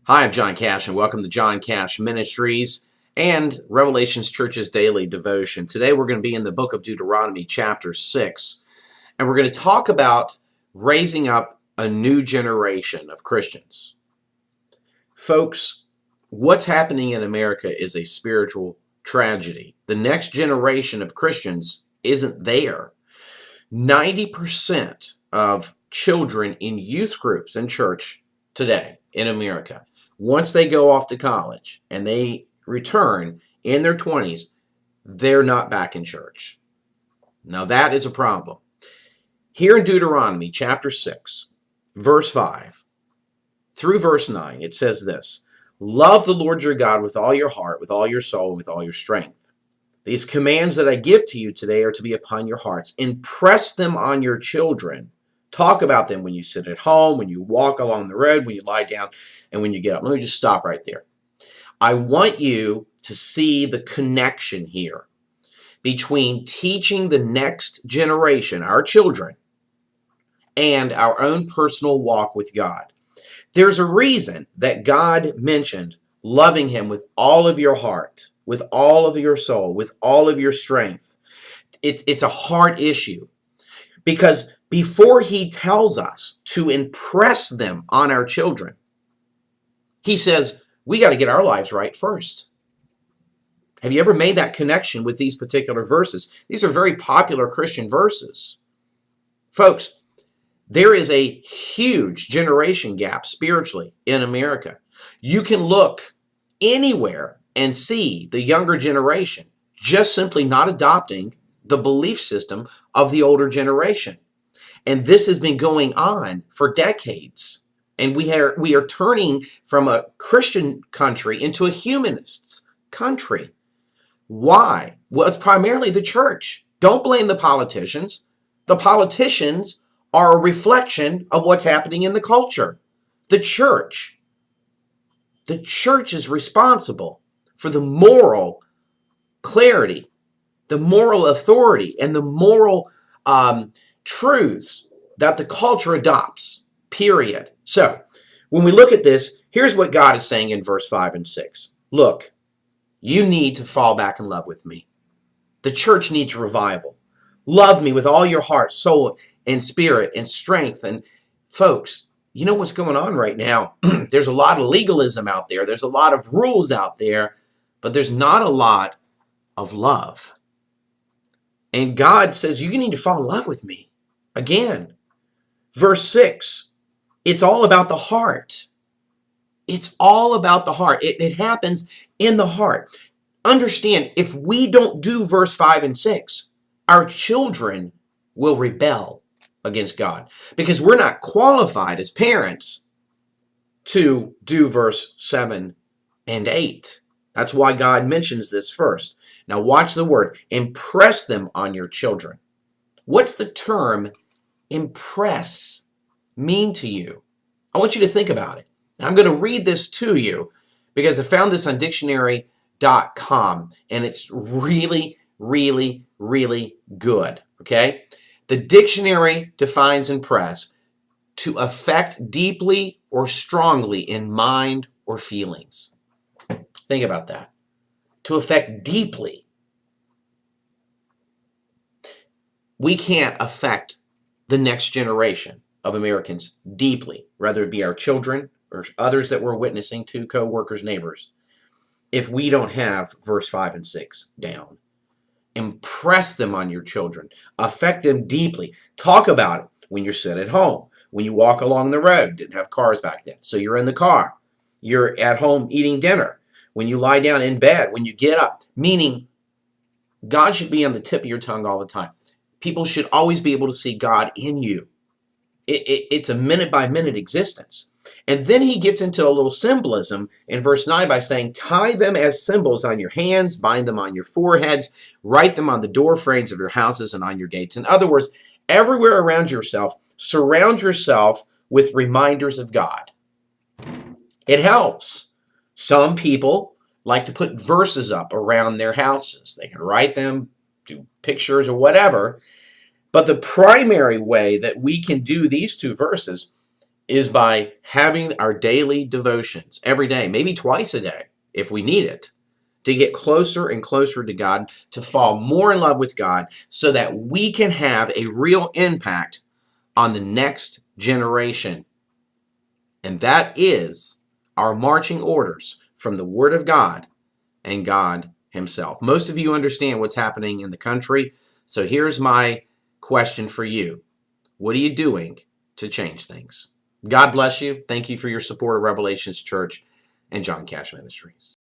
Hi, I'm John Cash, and welcome to John Cash Ministries and Revelations Church's Daily Devotion. Today we're going to be in the book of Deuteronomy, chapter 6, and we're going to talk about raising up a new generation of Christians. Folks, what's happening in America is a spiritual tragedy. The next generation of Christians isn't there. 90% of children in youth groups in church today in America, once they go off to college and they return in their 20s, they're not back in church. Now that is a problem. Here in Deuteronomy chapter 6, verse 5 through verse 9, it says this: "Love the Lord your God with all your heart, with all your soul, and with all your strength. These commands that I give to you today are to be upon your hearts. Impress them on your children. Talk about them when you sit at home, when you walk along the road, when you lie down, and when you get up." Let me just stop right there. I want you to see the connection here between teaching the next generation, our children, and our own personal walk with God. There's a reason that God mentioned loving Him with all of your heart, with all of your soul, with all of your strength. It's a heart issue. Because before He tells us to impress them on our children, He says, we got to get our lives right first. Have you ever made that connection with these particular verses? These are very popular Christian verses. Folks, there is a huge generation gap spiritually in America. You can look anywhere and see the younger generation just simply not adopting the belief system of the older generation. And this has been going on for decades. And we are turning from a Christian country into a humanist country. Why? Well, it's primarily the church. Don't blame the politicians. The politicians are a reflection of what's happening in the culture. The church is responsible for the moral clarity, the moral authority, and the moral truths that the culture adopts, period. So, when we look at this, here's what God is saying in verse 5 and 6. Look, you need to fall back in love with me. The church needs revival. Love me with all your heart, soul, and spirit, and strength. And folks, you know what's going on right now? There's a lot of legalism out there. There's a lot of rules out there, but there's not a lot of love. And God says, you need to fall in love with me. Again, verse 6, it's all about the heart. It's all about the heart. It happens in the heart. Understand, if we don't do verse 5 and 6, our children will rebel against God because we're not qualified as parents to do verse 7 and 8. That's why God mentions this first. Now watch the word, impress them on your children. What's the term impress mean to you? I want you to think about it. Now, I'm going to read this to you because I found this on dictionary.com and it's really, really, really good. Okay? The dictionary defines impress: to affect deeply or strongly in mind or feelings. Think about that. To affect deeply. We can't affect the next generation of Americans deeply, whether it be our children or others that we're witnessing to, co-workers, neighbors, if we don't have verse 5 and 6 down. Impress them on your children. Affect them deeply. Talk about it when you sit at home, when you walk along the road. Didn't have cars back then, so you're in the car. You're at home eating dinner. When you lie down in bed, when you get up, meaning God should be on the tip of your tongue all the time. People should always be able to see God in you. It's a minute-by-minute existence. And then he gets into a little symbolism in verse 9 by saying, tie them as symbols on your hands, bind them on your foreheads, write them on the door frames of your houses and on your gates. In other words, everywhere around yourself, surround yourself with reminders of God. It helps. Some people like to put verses up around their houses. They can write them, do pictures or whatever. But the primary way that we can do these two verses is by having our daily devotions every day, maybe twice a day if we need it, to get closer and closer to God, to fall more in love with God, so that we can have a real impact on the next generation. And that is our marching orders from the Word of God and God Himself. Most of you understand what's happening in the country. So here's my question for you. What are you doing to change things? God bless you. Thank you for your support of Revelations Church and John Cash Ministries.